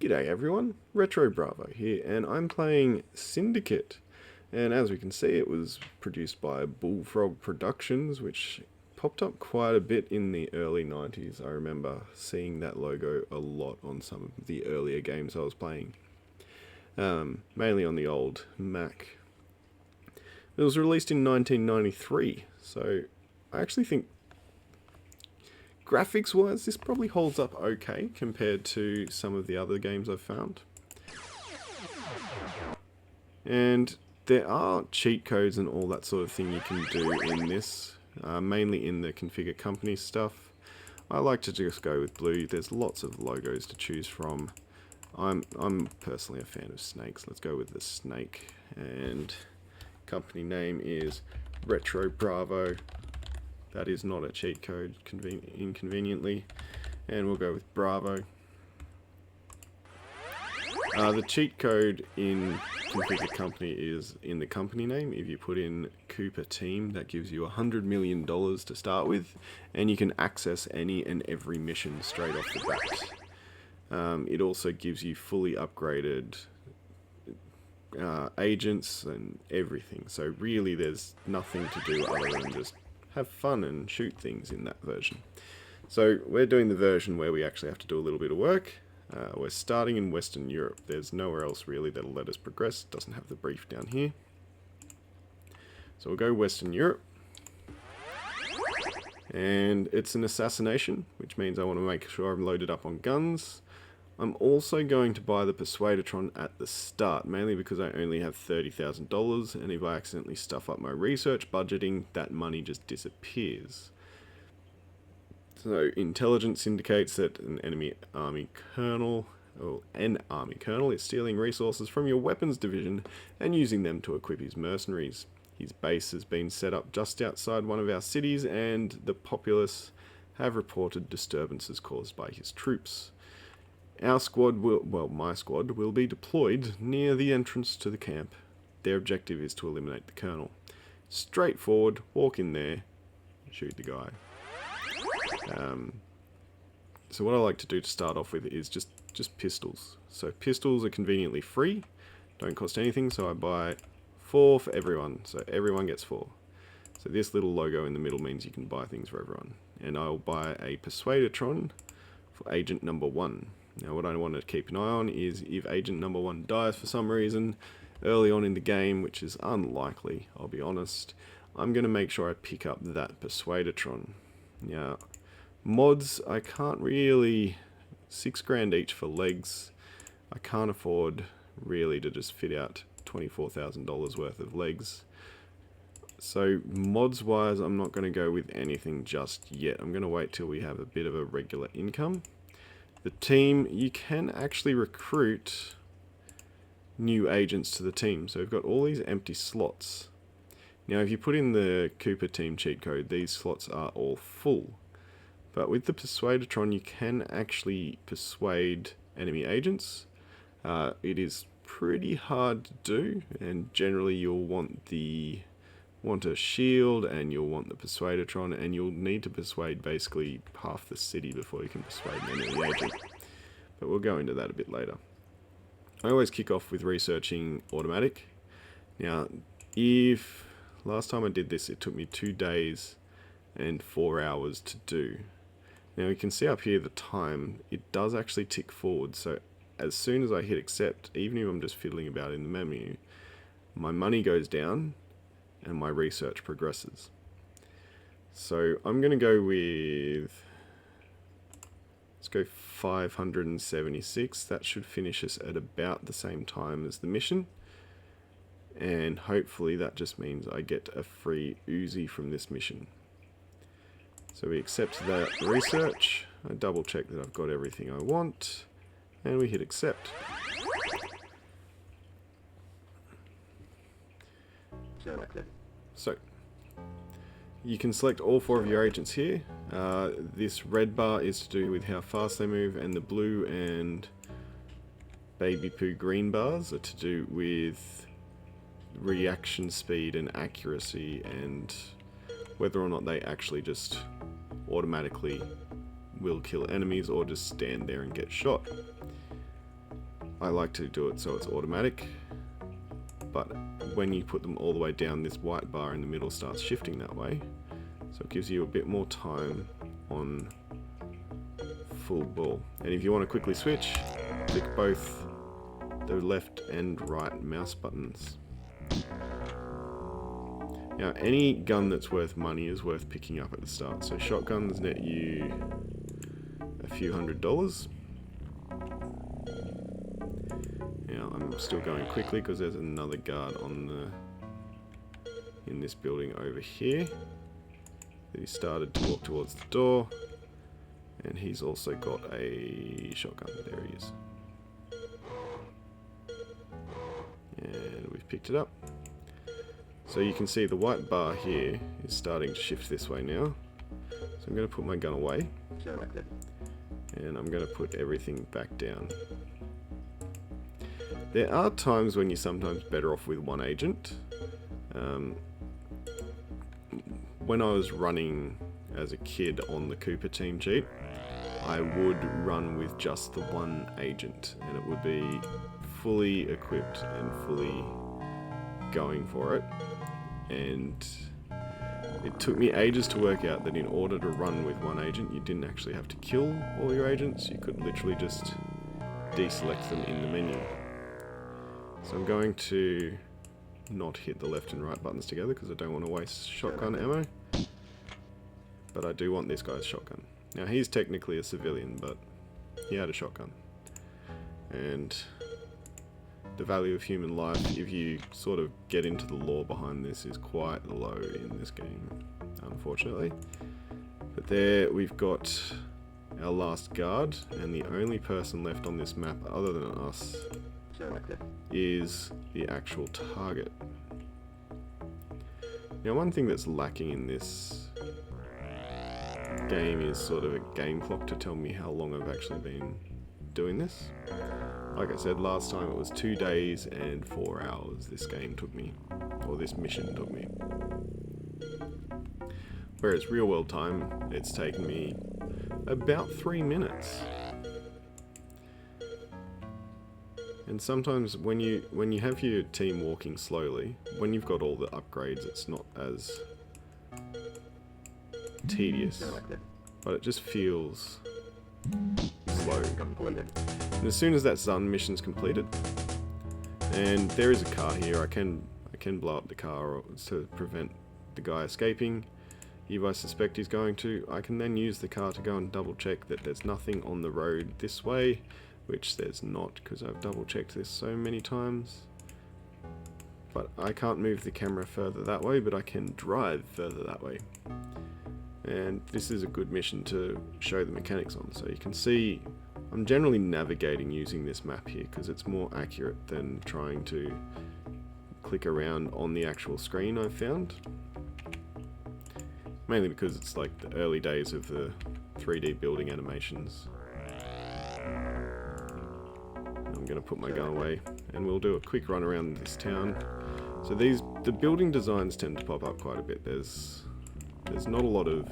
G'day everyone, Retro Bravo here, and I'm playing Syndicate. And as we can see, it was produced by Bullfrog Productions, which popped up quite a bit in the early 90s. I remember seeing that logo a lot on some of the earlier games I was playing, mainly on the old Mac. It was released in 1993, so I actually think graphics wise, this probably holds up okay compared to some of the other games I've found. And there are cheat codes and all that sort of thing you can do in this, mainly in the configure company stuff. I like to just go with blue. There's lots of logos to choose from. I'm personally a fan of snakes. Let's go with the snake. And company name is Retro Bravo. That is not a cheat code, inconveniently. And we'll go with Bravo. The cheat code in Configure Company is in the company name. If you put in Cooper Team, that gives you $100 million to start with, and you can access any and every mission straight off the bat. It also gives you fully upgraded agents and everything, so really there's nothing to do other than just have fun and shoot things in that version. So we're doing the version where we actually have to do a little bit of work. We're starting in Western Europe. There's nowhere else really that'll let us progress. It doesn't have the brief down here. So we'll go Western Europe. And it's an assassination, which means I want to make sure I'm loaded up on guns. I'm also going to buy the Persuadatron at the start, mainly because I only have $30,000, and if I accidentally stuff up my research budgeting, that money just disappears. So intelligence indicates that an army colonel is stealing resources from your weapons division and using them to equip his mercenaries. His base has been set up just outside one of our cities, and the populace have reported disturbances caused by his troops. My squad will be deployed near the entrance to the camp. Their objective is to eliminate the colonel. Straightforward, walk in there, shoot the guy. So what I like to do to start off with is just pistols. So pistols are conveniently free, don't cost anything, so I buy 4 for everyone, so everyone gets 4. So this little logo in the middle means you can buy things for everyone. And I'll buy a Persuadatron for Agent Number 1. Now what I want to keep an eye on is if Agent Number 1 dies for some reason early on in the game, which is unlikely, I'll be honest, I'm going to make sure I pick up that Persuadatron. Now, mods, I can't really, $6 each for legs. I can't afford really to just fit out $24,000 worth of legs. So mods wise, I'm not going to go with anything just yet. I'm going to wait till we have a bit of a regular income. The team, you can actually recruit new agents to the team. So we've got all these empty slots. Now if you put in the Cooper Team cheat code, these slots are all full. But with the Persuadatron, you can actually persuade enemy agents. It is pretty hard to do, and generally you'll want a shield, and you'll want the Persuadatron, and you'll need to persuade basically half the city before you can persuade an enemy agent. But we'll go into that a bit later. I always kick off with researching automatic. Now, if last time I did this, it took me 2 days and 4 hours to do. Now you can see up here the time, it does actually tick forward, so as soon as I hit accept, even if I'm just fiddling about in the menu, my money goes down and my research progresses. So I'm going to go with, let's go 576, that should finish us at about the same time as the mission. And hopefully that just means I get a free Uzi from this mission. So we accept that research, I double check that I've got everything I want, and we hit accept. So, you can select all 4 of your agents here. This red bar is to do with how fast they move, and the blue and baby poo green bars are to do with reaction speed and accuracy, and whether or not they actually just automatically will kill enemies or just stand there and get shot. I like to do it so it's automatic, but when you put them all the way down, this white bar in the middle starts shifting that way, so it gives you a bit more time on full ball. And if you want to quickly switch, click both the left and right mouse buttons. Now, any gun that's worth money is worth picking up at the start. So shotguns net you a few $100s. Now, I'm still going quickly because there's another guard in this building over here. He started to walk towards the door, and he's also got a shotgun. There he is. And we've picked it up. So you can see the white bar here is starting to shift this way now. So I'm going to put my gun away. And I'm going to put everything back down. There are times when you're sometimes better off with one agent. When I was running as a kid on the Cooper Team Jeep, I would run with just the one agent, and it would be fully equipped and fully going for it. And it took me ages to work out that in order to run with one agent, you didn't actually have to kill all your agents. You could literally just deselect them in the menu. So I'm going to not hit the left and right buttons together because I don't want to waste shotgun ammo. But I do want this guy's shotgun. Now, he's technically a civilian, but he had a shotgun. And the value of human life, if you sort of get into the lore behind this, is quite low in this game, unfortunately. But there we've got our last guard, and the only person left on this map other than us is the actual target. Now, one thing that's lacking in this game is sort of a game clock to tell me how long I've actually been doing this. Like I said last time, it was 2 days and 4 hours this game took me, or this mission took me. Whereas real world time, it's taken me about 3 minutes. And sometimes when you have your team walking slowly, when you've got all the upgrades, it's not as tedious, but it just feels slow. And as soon as that's done, mission's completed. And there is a car here. I can blow up the car to prevent the guy escaping. If I suspect he's going to, I can then use the car to go and double check that there's nothing on the road this way, which there's not, because I've double checked this so many times. But I can't move the camera further that way, but I can drive further that way. And this is a good mission to show the mechanics on. So you can see I'm generally navigating using this map here because it's more accurate than trying to click around on the actual screen, I've found. Mainly because it's like the early days of the 3D building animations. I'm going to put my gun away and we'll do a quick run around this town. So the building designs tend to pop up quite a bit. There's not a lot of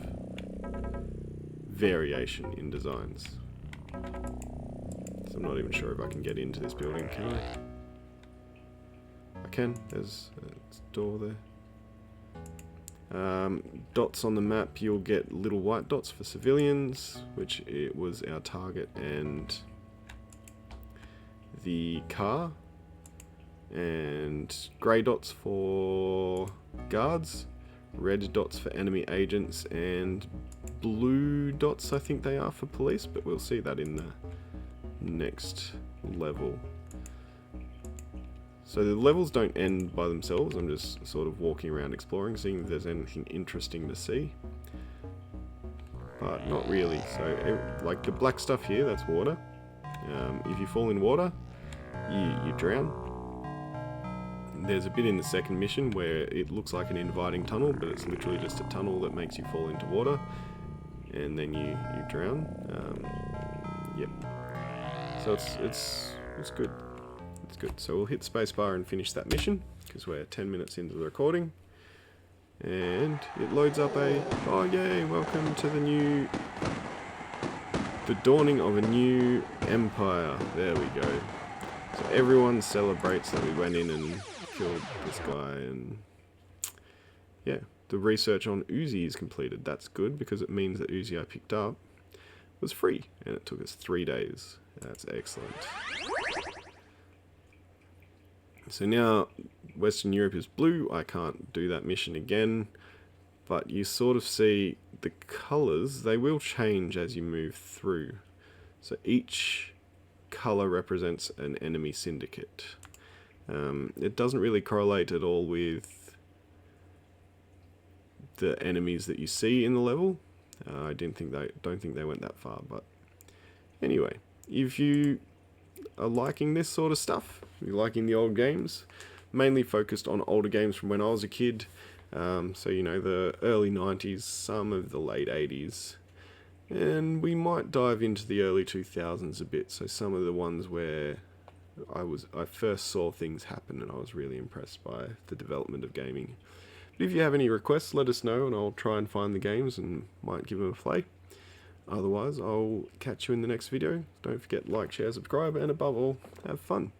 variation in designs. So I'm not even sure if I can get into this building, can I? I can, there's a door there. Dots on the map, you'll get little white dots for civilians, which it was our target and the car, and grey dots for guards, red dots for enemy agents, and blue dots I think they are for police, but we'll see that in the next level. So the levels don't end by themselves, I'm just sort of walking around exploring, seeing if there's anything interesting to see. But not really, so like the black stuff here, that's water. If you fall in water, you drown. There's a bit in the second mission where it looks like an inviting tunnel, but it's literally just a tunnel that makes you fall into water, and then you drown. Yep. So it's good. It's good. So we'll hit spacebar and finish that mission because we're 10 minutes into the recording, and it loads up oh yay! Welcome to the dawning of a new empire. There we go. So everyone celebrates that we went in and killed this guy, and yeah, the research on Uzi is completed. That's good because it means that Uzi I picked up was free, and it took us 3 days. That's excellent. So now Western Europe is blue. I can't do that mission again, but you sort of see the colours, they will change as you move through. So each colour represents an enemy syndicate. It doesn't really correlate at all with the enemies that you see in the level. I don't think they went that far, but anyway, if you are liking this sort of stuff, if you're liking the old games, mainly focused on older games from when I was a kid, so you know, the early 90s, some of the late 80s, and we might dive into the early 2000s a bit, so some of the ones where I first saw things happen and I was really impressed by the development of gaming. But if you have any requests, let us know and I'll try and find the games and might give them a play. Otherwise, I'll catch you in the next video. Don't forget to like, share, subscribe, and above all, have fun.